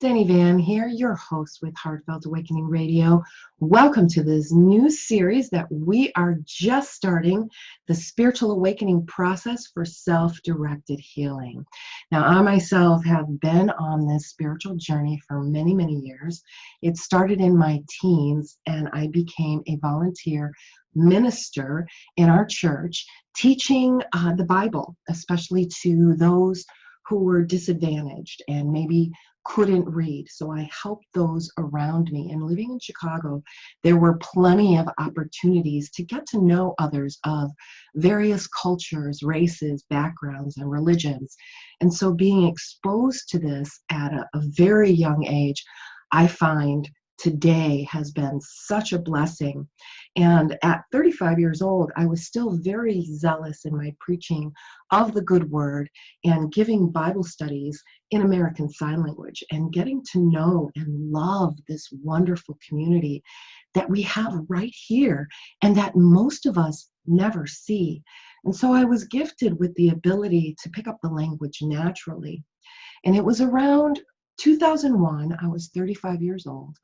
Denny Van here, your host with Heartfelt Awakening Radio. Welcome to this new series that we are just starting, the spiritual awakening process for self-directed healing. Now, I myself have been on this spiritual journey for many, many years. It started in my teens, and I became a volunteer minister in our church, teaching the Bible, especially to those who were disadvantaged and maybe couldn't read. So I helped those around me. And living in Chicago, there were plenty of opportunities to get to know others of various cultures, races, backgrounds, and religions. And so being exposed to this at a very young age, I find today has been such a blessing. And at 35 years old, I was still very zealous in my preaching of the good word and giving Bible studies in American Sign Language and getting to know and love this wonderful community that we have right here and that most of us never see. And so I was gifted with the ability to pick up the language naturally. And it was around 2001, I was 35 years old.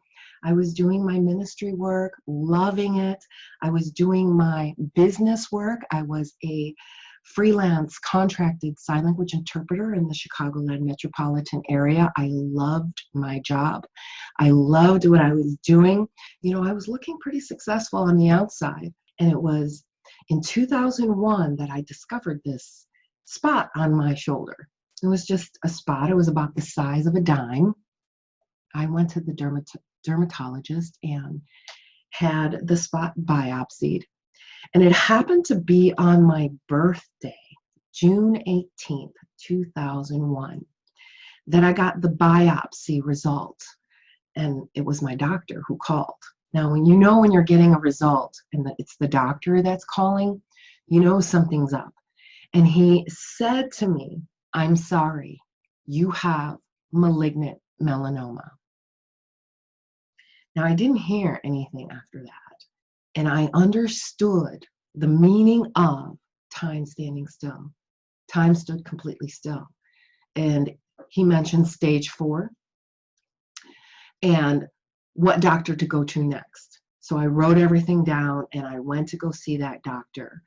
I was doing my ministry work, loving it. I was doing my business work. I was a freelance contracted sign language interpreter in the Chicagoland metropolitan area. I loved my job. I loved what I was doing. You know, I was looking pretty successful on the outside. And it was in 2001 that I discovered this spot on my shoulder. It was just a spot. It was about the size of a dime. I went to the dermatologist and had the spot biopsied. And it happened to be on my birthday, June 18th, 2001, that I got the biopsy result. And it was my doctor who called. Now, when you're getting a result and it's the doctor that's calling, you know something's up. And he said to me, "I'm sorry, you have malignant melanoma." Now, I didn't hear anything after that, and I understood the meaning of time standing still. Time stood completely still. And he mentioned stage 4 and what doctor to go to next. So I wrote everything down, and I went to go see that doctor.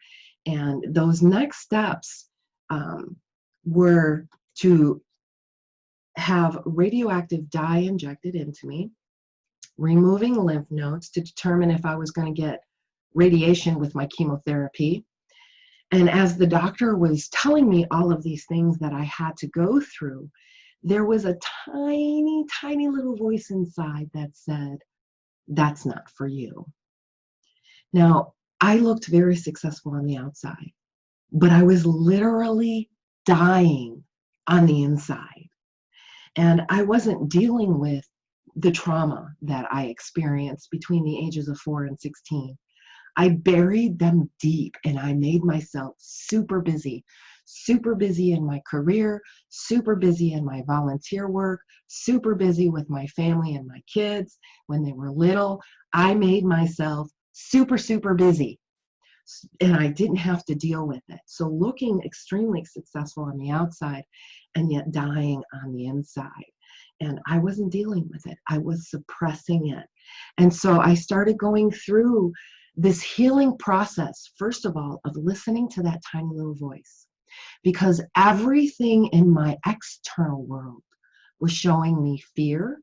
And those next steps were to have radioactive dye injected into me, removing lymph nodes to determine if I was going to get radiation with my chemotherapy. And as the doctor was telling me all of these things that I had to go through, there was a tiny, tiny little voice inside that said, "That's not for you." Now, I looked very successful on the outside, but I was literally dying on the inside. And I wasn't dealing with the trauma that I experienced between the ages of 4 and 16. I buried them deep, and I made myself super busy in my career, super busy in my volunteer work, super busy with my family and my kids when they were little. I made myself super, super busy, and I didn't have to deal with it. So looking extremely successful on the outside and yet dying on the inside. And I wasn't dealing with it. I was suppressing it. And so I started going through this healing process, first of all, of listening to that tiny little voice. Because everything in my external world was showing me fear.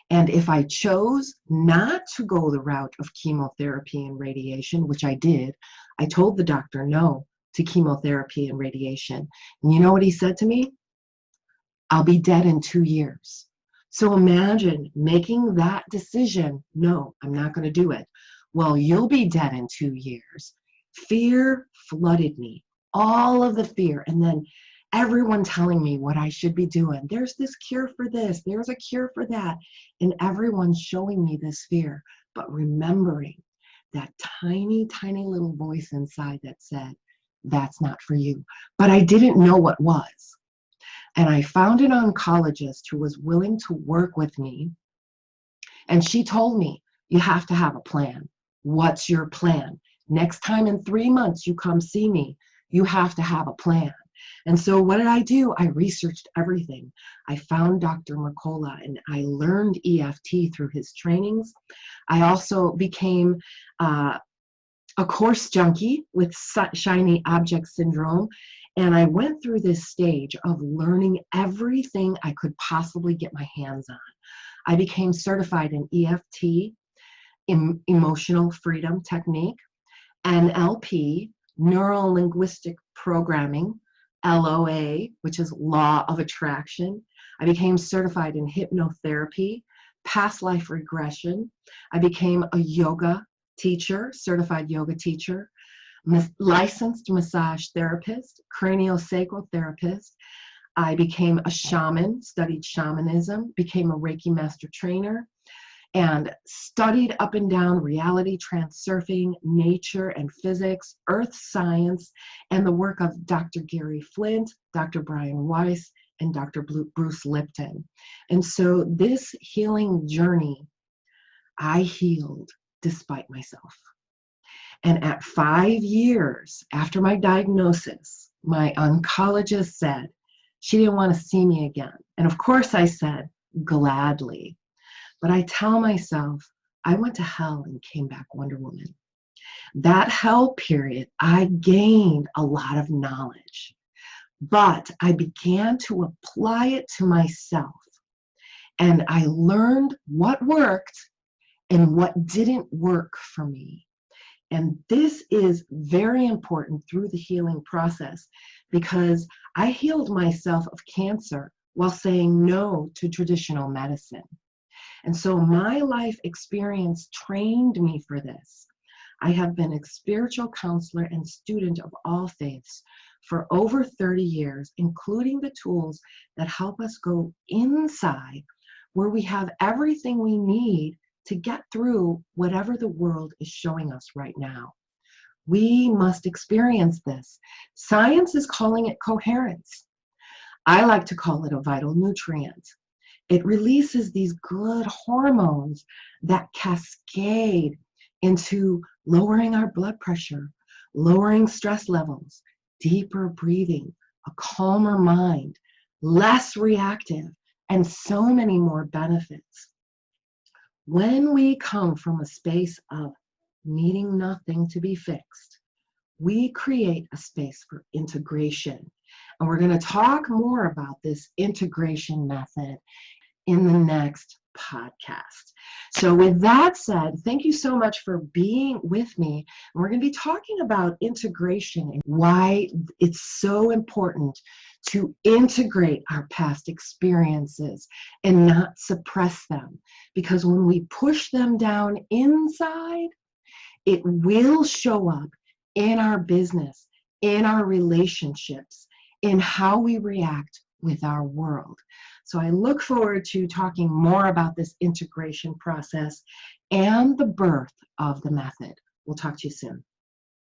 And if I chose not to go the route of chemotherapy and radiation, which I did, I told the doctor no to chemotherapy and radiation. And you know what he said to me? "I'll be dead in 2 years." So imagine making that decision. No, I'm not going to do it. Well, you'll be dead in 2 years. Fear flooded me, all of the fear. And then everyone telling me what I should be doing. There's this cure for this. There's a cure for that. And everyone's showing me this fear. But remembering that tiny, tiny little voice inside that said, "That's not for you." But I didn't know what was. And I found an oncologist who was willing to work with me. And she told me, "You have to have a plan. What's your plan? Next time in 3 months you come see me, you have to have a plan." And so what did I do? I researched everything. I found Dr. Mercola and I learned EFT through his trainings. I also became a course junkie with shiny object syndrome. And I went through this stage of learning everything I could possibly get my hands on. I became certified in EFT, emotional freedom technique, NLP, neuro linguistic programming, LOA, which is law of attraction. I became certified in hypnotherapy, past life regression. I became a yoga teacher, certified yoga teacher, licensed massage therapist, craniosacral therapist. I became a shaman, studied shamanism, became a Reiki master trainer, and studied up and down reality transurfing, nature and physics, earth science, and the work of Dr. Gary Flint, Dr. Brian Weiss, and Dr. Bruce Lipton. And so this healing journey, I healed despite myself. And at 5 years after my diagnosis, my oncologist said she didn't want to see me again. And of course I said, gladly. But I tell myself, I went to hell and came back Wonder Woman. That hell period, I gained a lot of knowledge, but I began to apply it to myself. And I learned what worked and what didn't work for me. And this is very important through the healing process because I healed myself of cancer while saying no to traditional medicine. And so my life experience trained me for this. I have been a spiritual counselor and student of all faiths for over 30 years, including the tools that help us go inside where we have everything we need to get through whatever the world is showing us right now. We must experience this. Science is calling it coherence. I like to call it a vital nutrient. It releases these good hormones that cascade into lowering our blood pressure, lowering stress levels, deeper breathing, a calmer mind, less reactive, and so many more benefits. When we come from a space of needing nothing to be fixed, we create a space for integration. And we're going to talk more about this integration method in the next podcast. So with that said, thank you so much for being with me. And we're going to be talking about integration and why it's so important to integrate our past experiences and not suppress them. Because when we push them down inside, it will show up in our business, in our relationships, in how we react with our world. So I look forward to talking more about this integration process and the birth of the method. We'll talk to you soon.